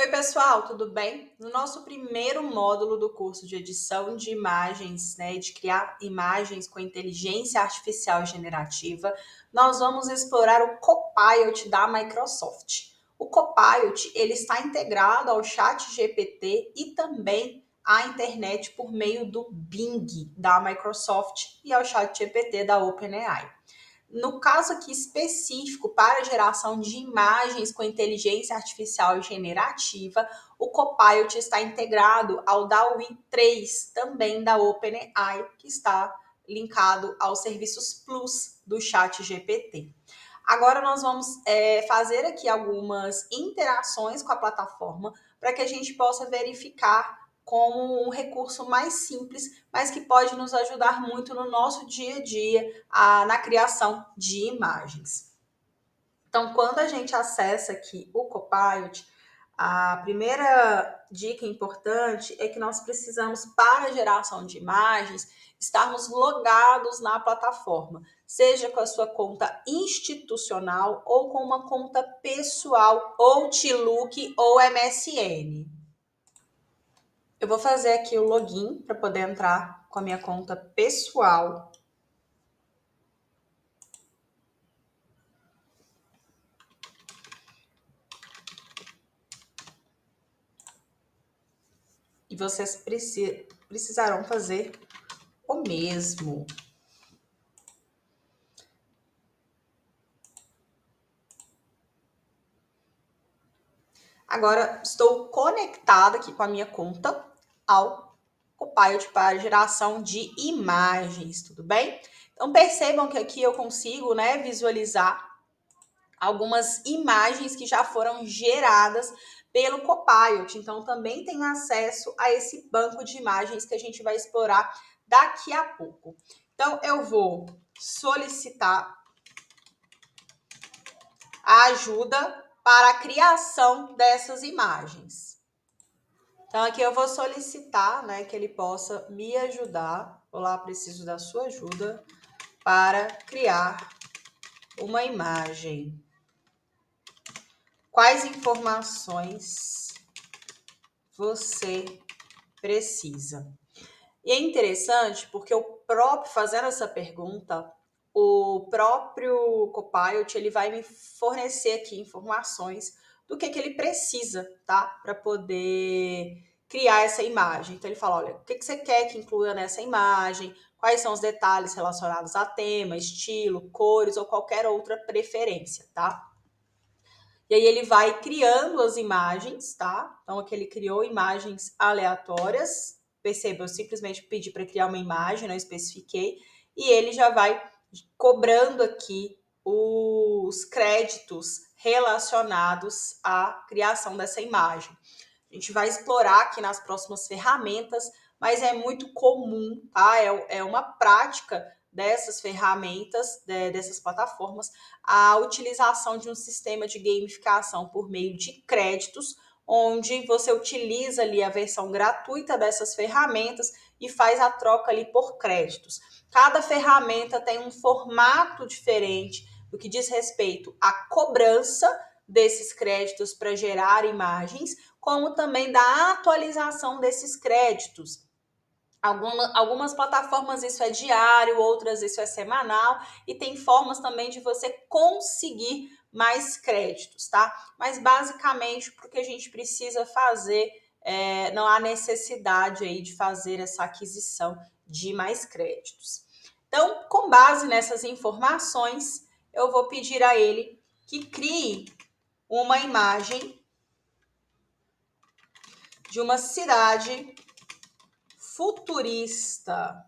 Oi, pessoal, tudo bem? No nosso primeiro módulo do curso de edição de imagens, de criar imagens com inteligência artificial generativa, nós vamos explorar o Copilot da Microsoft. O Copilot, ele está integrado ao ChatGPT e também à internet por meio do Bing da Microsoft e ao ChatGPT da OpenAI. No caso aqui específico para a geração de imagens com inteligência artificial generativa, o Copilot está integrado ao DALL-E 3, também da OpenAI, que está linkado aos serviços Plus do ChatGPT. Agora nós vamos fazer aqui algumas interações com a plataforma para que a gente possa verificar como um recurso mais simples, mas que pode nos ajudar muito no nosso dia a dia, na criação de imagens. Então, quando a gente acessa aqui o Copilot, a primeira dica importante é que nós precisamos, para a geração de imagens, estarmos logados na plataforma, seja com a sua conta institucional ou com uma conta pessoal, Outlook ou MSN. Eu vou fazer aqui o login para poder entrar com a minha conta pessoal. E vocês precisarão fazer o mesmo. Agora, estou conectada aqui com a minha conta ao Copilot para geração de imagens, tudo bem? Então, percebam que aqui eu consigo, visualizar algumas imagens que já foram geradas pelo Copilot. Então, também tenho acesso a esse banco de imagens que a gente vai explorar daqui a pouco. Então, eu vou solicitar a ajuda para a criação dessas imagens. Então, aqui eu vou solicitar, que ele possa me ajudar. Olá, preciso da sua ajuda para criar uma imagem. Quais informações você precisa? E é interessante porque fazendo essa pergunta, o próprio Copilot, ele vai me fornecer aqui informações do que ele precisa, tá? Para poder criar essa imagem. Então, ele fala, olha, o que você quer que inclua nessa imagem? Quais são os detalhes relacionados a tema, estilo, cores ou qualquer outra preferência, tá? E aí ele vai criando as imagens, tá? Então aqui ele criou imagens aleatórias. Perceba, eu simplesmente pedi para criar uma imagem, não especifiquei. E ele já vai cobrando aqui os créditos relacionados à criação dessa imagem. A gente vai explorar aqui nas próximas ferramentas, mas é muito comum, tá? É uma prática dessas ferramentas, dessas plataformas, a utilização de um sistema de gamificação por meio de créditos, onde você utiliza ali a versão gratuita dessas ferramentas e faz a troca ali por créditos. Cada ferramenta tem um formato diferente do que diz respeito à cobrança desses créditos para gerar imagens, como também da atualização desses créditos. Algumas plataformas isso é diário, outras isso é semanal, e tem formas também de você conseguir mais créditos, tá? Mas basicamente, porque a gente precisa fazer, não há necessidade aí de fazer essa aquisição de mais créditos. Então, com base nessas informações, eu vou pedir a ele que crie uma imagem de uma cidade futurista.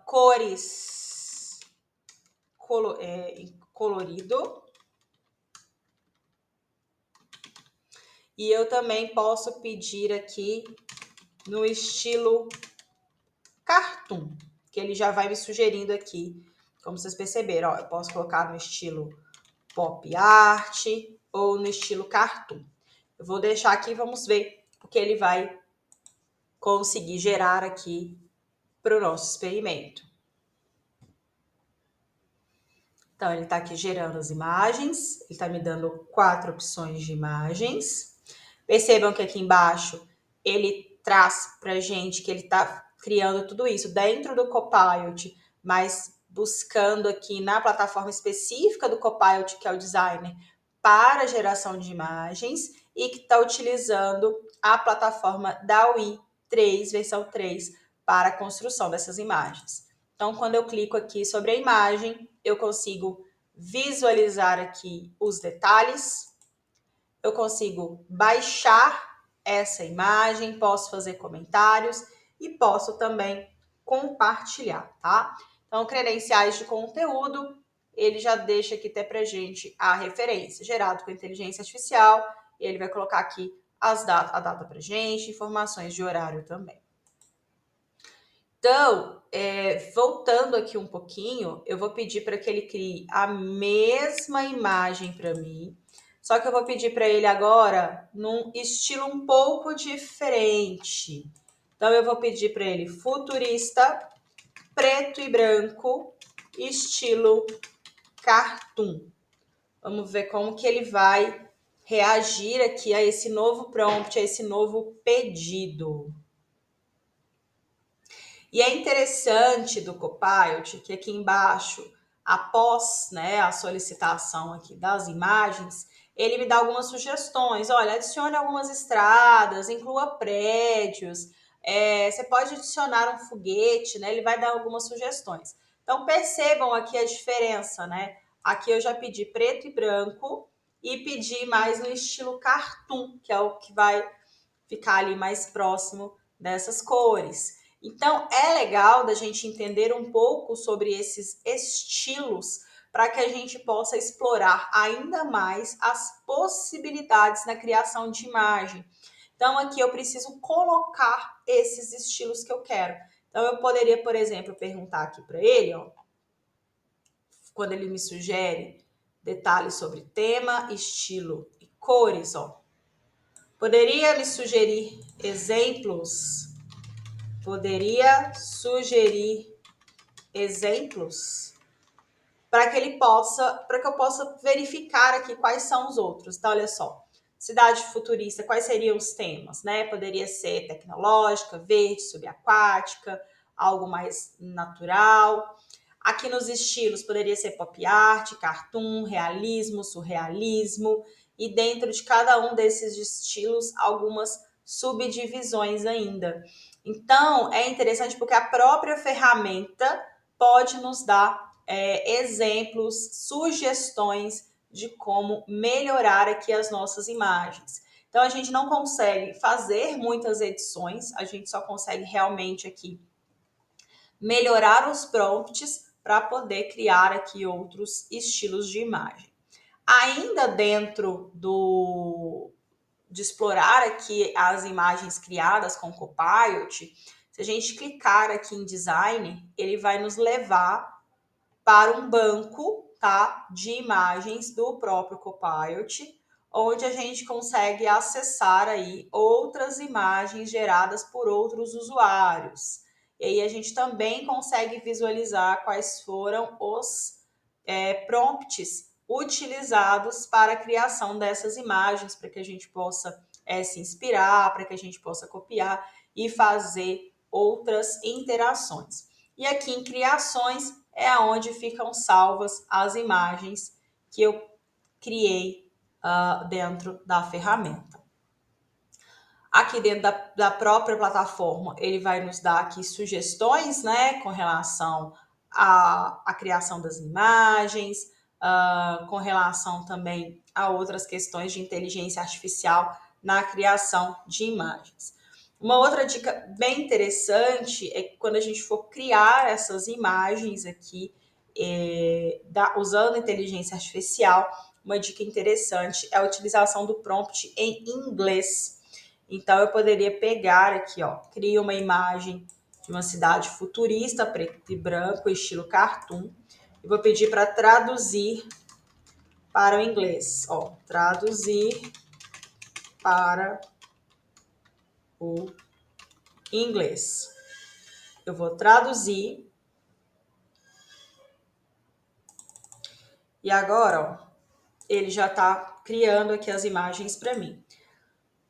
Cores colorido. E eu também posso pedir aqui no estilo cartoon, que ele já vai me sugerindo aqui. Como vocês perceberam, ó, eu posso colocar no estilo pop art ou no estilo cartoon. Eu vou deixar aqui, vamos ver o que ele vai conseguir gerar aqui para o nosso experimento. Então, ele está aqui gerando as imagens, ele está me dando 4 opções de imagens. Percebam que aqui embaixo ele traz para a gente que ele está criando tudo isso dentro do Copilot, mas buscando aqui na plataforma específica do Copilot, que é o Designer, para geração de imagens, e que está utilizando a plataforma DALL-E 3, versão 3, para a construção dessas imagens. Então, quando eu clico aqui sobre a imagem, eu consigo visualizar aqui os detalhes, eu consigo baixar essa imagem, posso fazer comentários e posso também compartilhar, tá? Então, credenciais de conteúdo, ele já deixa aqui até pra gente a referência, gerado com inteligência artificial, e ele vai colocar aqui a data pra gente, informações de horário também. Então, voltando aqui um pouquinho, eu vou pedir para que ele crie a mesma imagem para mim, só que eu vou pedir para ele agora num estilo um pouco diferente. Então, eu vou pedir para ele futurista, preto e branco, estilo cartoon. Vamos ver como que ele vai reagir aqui a esse novo prompt, a esse novo pedido. E é interessante do Copilot que aqui embaixo, após, né, a solicitação aqui das imagens, ele me dá algumas sugestões. Olha, adicione algumas estradas, inclua prédios, você pode adicionar um foguete, né? Ele vai dar algumas sugestões. Então percebam aqui a diferença, né? Aqui eu já pedi preto e branco e pedi mais no estilo cartoon, que é o que vai ficar ali mais próximo dessas cores. Então, é legal da gente entender um pouco sobre esses estilos para que a gente possa explorar ainda mais as possibilidades na criação de imagem. Então, aqui eu preciso colocar esses estilos que eu quero. Então, eu poderia, por exemplo, perguntar aqui para ele, ó, quando ele me sugere detalhes sobre tema, estilo e cores, ó. Poderia me sugerir exemplos? Poderia sugerir exemplos para que eu possa verificar aqui quais são os outros. Então, olha só, cidade futurista, quais seriam os temas, né? Poderia ser tecnológica, verde, subaquática, algo mais natural. Aqui nos estilos poderia ser pop art, cartoon, realismo, surrealismo, e dentro de cada um desses estilos, algumas subdivisões ainda. Então, é interessante porque a própria ferramenta pode nos dar exemplos, sugestões de como melhorar aqui as nossas imagens. Então, a gente não consegue fazer muitas edições, a gente só consegue realmente aqui melhorar os prompts para poder criar aqui outros estilos de imagem. Ainda dentro de explorar aqui as imagens criadas com o Copilot, se a gente clicar aqui em Design, ele vai nos levar para um banco, tá, de imagens do próprio Copilot, onde a gente consegue acessar aí outras imagens geradas por outros usuários. E aí a gente também consegue visualizar quais foram os prompts utilizados para a criação dessas imagens, para que a gente possa se inspirar, para que a gente possa copiar e fazer outras interações. E aqui em criações é onde ficam salvas as imagens que eu criei dentro da ferramenta. Aqui dentro da própria plataforma, ele vai nos dar aqui sugestões, né, com relação à criação das imagens, com relação também a outras questões de inteligência artificial na criação de imagens. Uma outra dica bem interessante é que quando a gente for criar essas imagens aqui, usando inteligência artificial, uma dica interessante é a utilização do prompt em inglês. Então, eu poderia pegar aqui, ó, cria uma imagem de uma cidade futurista, preto e branco, estilo cartoon. E vou pedir para traduzir para o inglês. Ó, traduzir para o inglês. Eu vou traduzir. E agora, ó, ele já está criando aqui as imagens para mim.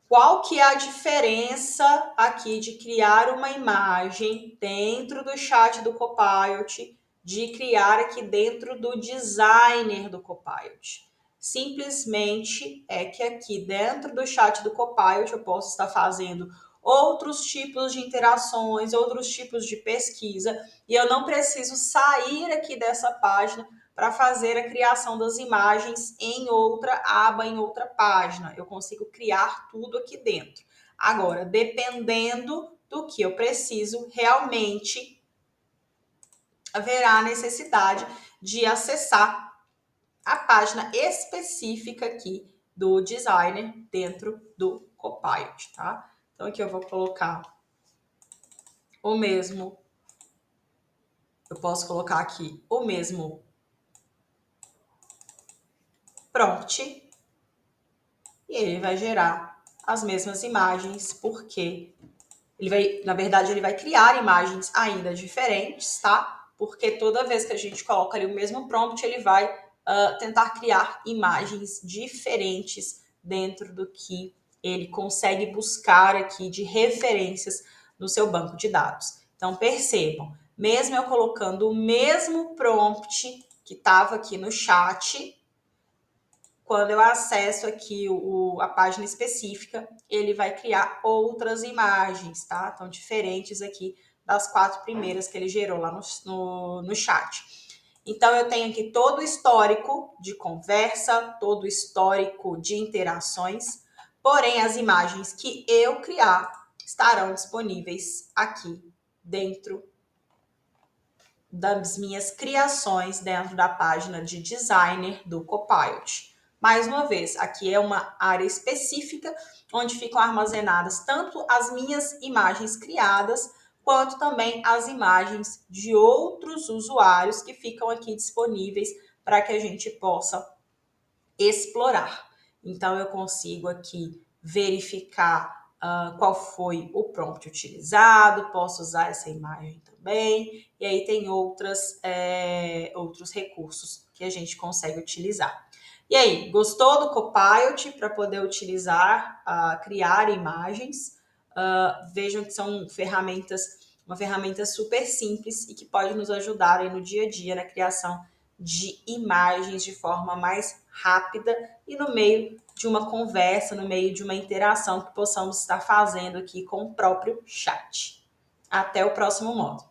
Qual que é a diferença aqui de criar uma imagem dentro do chat do Copilot, de criar aqui dentro do designer do Copilot? Simplesmente é que aqui dentro do chat do Copilot eu posso estar fazendo outros tipos de interações, outros tipos de pesquisa, e eu não preciso sair aqui dessa página para fazer a criação das imagens em outra aba, em outra página. Eu consigo criar tudo aqui dentro. Agora, dependendo do que eu preciso, realmente haverá necessidade de acessar a página específica aqui do designer dentro do Copilot, tá? Então, aqui eu vou colocar o mesmo, eu posso colocar aqui o mesmo prompt e ele vai gerar as mesmas imagens, porque ele vai, na verdade, ele vai criar imagens ainda diferentes, tá? Porque toda vez que a gente coloca ali o mesmo prompt, ele vai tentar criar imagens diferentes dentro do que ele consegue buscar aqui de referências no seu banco de dados. Então, percebam, mesmo eu colocando o mesmo prompt que estava aqui no chat, quando eu acesso aqui a página específica, ele vai criar outras imagens, tá? Então, diferentes aqui das 4 primeiras que ele gerou lá no chat. Então, eu tenho aqui todo o histórico de conversa, todo o histórico de interações, porém, as imagens que eu criar estarão disponíveis aqui dentro das minhas criações dentro da página de designer do Copilot. Mais uma vez, aqui é uma área específica onde ficam armazenadas tanto as minhas imagens criadas, quanto também as imagens de outros usuários que ficam aqui disponíveis para que a gente possa explorar. Então, eu consigo aqui verificar qual foi o prompt utilizado, posso usar essa imagem também, e aí tem outros recursos que a gente consegue utilizar. E aí, gostou do Copilot para poder utilizar, criar imagens? Vejam que são uma ferramenta super simples e que pode nos ajudar aí no dia a dia na criação de imagens de forma mais rápida e no meio de uma conversa, no meio de uma interação que possamos estar fazendo aqui com o próprio chat. Até o próximo módulo.